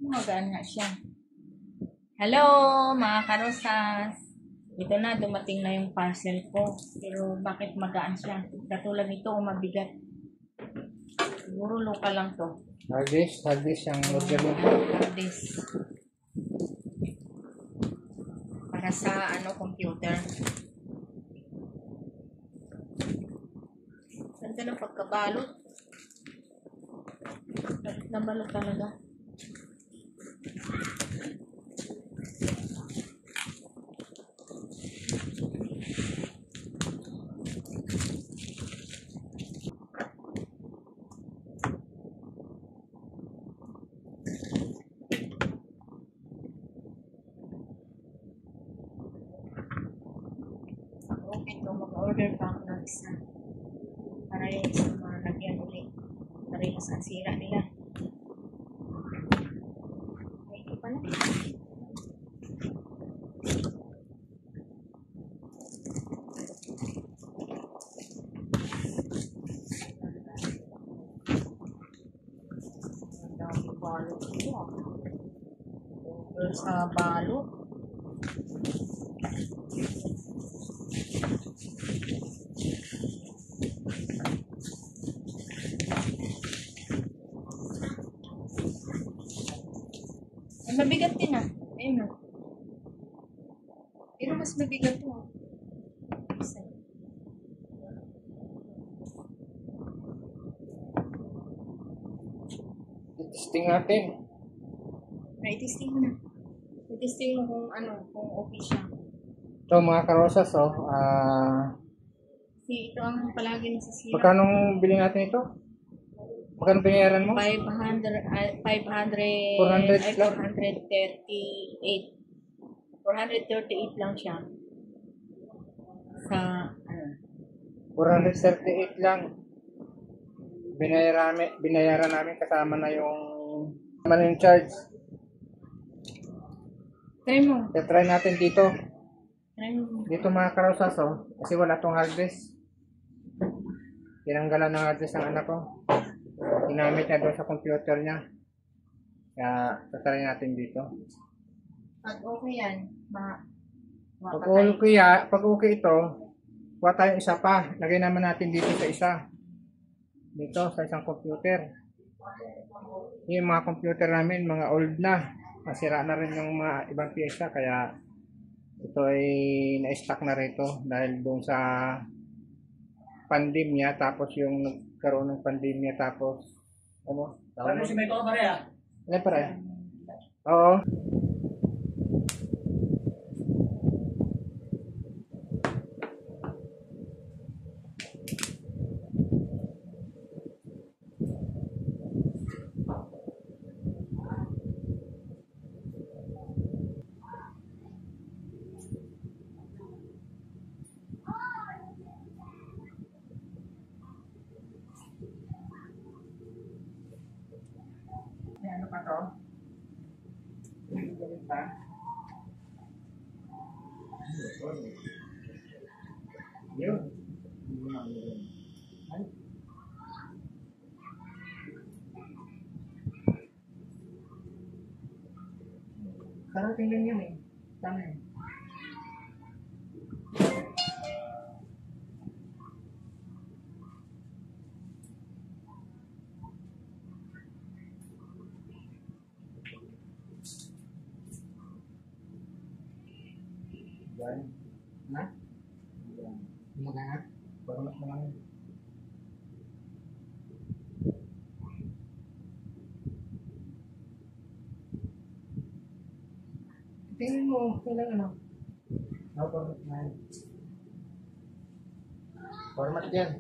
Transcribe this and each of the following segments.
Magaan nga siya. Hello, mga karosas. Ito na, dumating na yung parcel ko. Pero bakit magaan siya? Katulad nito, mabigat. Siguro local lang to. Harddisk yung order mo. Harddisk. Para sa computer. Ganda ng pagkabalot. Nabalot talaga. Okay to, mag-order pa ako ng isa. Para yung isang malagyan ulit. Para yung sa sira nila. Ay, ito pala. Ang dami balot ito. Order sa balot. Ay, mabigat din ah. Ayun ah. Pero mas mabigat to ah. Isa. Testing natin. Ay, testing mo na. I-testing mo kung okay siya. So mga karosas, Kasi ito ang palagi nasisira. magkano bili natin ito? Magkano binayaran mo? 438 lang siya. Sa 438 lang. Binayaran namin kasama na yung charge. try mo. Try natin dito. Try mo. Dito mga karosas, kasi wala tong hard disk. Tinanggalan ng hard disk ng anak ko. Ginamit niya doon sa computer niya. Kaya try natin dito. Pag okay yan, Pag okay ito, kuha tayong isa pa. Lagay naman natin dito sa isa. Dito sa isang computer. Yung mga computer namin, mga old na. Masira na rin yung mga ibang piyesa. Kaya ito ay na-stock na rito dahil doon sa pandemya. Tapos yung nagkaroon ng pandemya. Tapos ano? Paano si May Pareha? Ano pare? Oo. Ano pa to? Galit pa? Yun. Karating lang yun eh. Tama eh. Yan. Na? Yan. Magana? Baru naman. Tingin mo, kailang ano? No, format na yan. Format yan.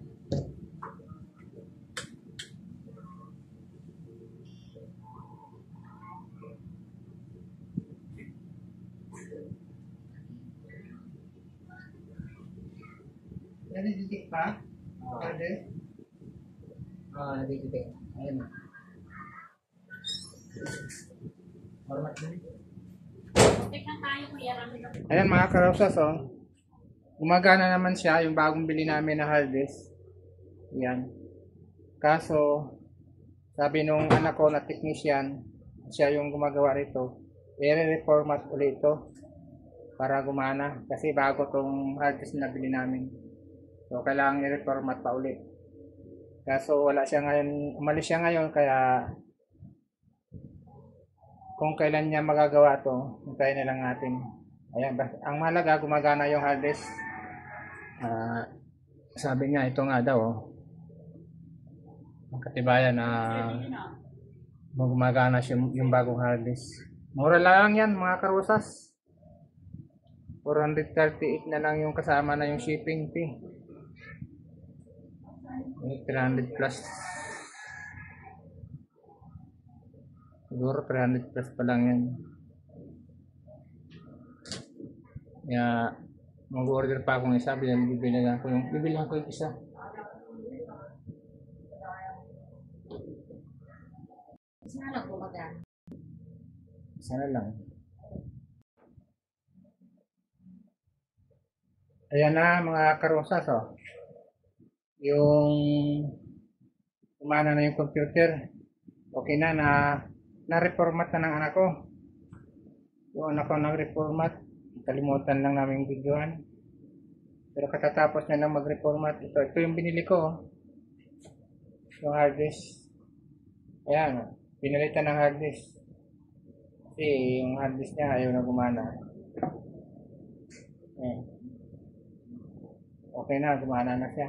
Nadiditik pa? Pwede? Oo, nadiditik. Ayun na. Format din. Ayan mga karosas, gumagana naman siya yung bagong bili namin na hard disk. Yan. Kaso, sabi nung anak ko na technician, siya yung gumagawa rito, i-reformat ulit ito para gumana. Kasi bago tong hard disk na bili namin. So, kailangan i-reformat pa ulit. Kaso wala siya ngayon, umalis siya ngayon, kaya kung kailan niya magagawa to, hintayin na lang natin. Ayan, ang mahalaga, gumagana yung hard disk. Sabi niya, ito nga daw, ang katibayan na gumagana siya yung bagong hard disk. Mura lang yan mga karusas. 438 na lang yung kasama na yung shipping fee. 300 plus. Siguro 300 plus pa lang yan. Kaya mag-order pa akong isa, bibilihan ko yung isa. Sana gumagana. Sana lang. Ayan na mga karosas, oh. Yung umana na yung computer. Okay na-reformat na ng anak ko. Yung anak ko nag-reformat. Kalimutan lang namin videoan. Pero katatapos na lang mag-reformat. Ito yung binili ko, oh. Yung hard disk. Ayan, pinalitan ng hard disk. Kasi yung hard disk niya ayaw na gumana. Ayan. Okay na, gumana na siya.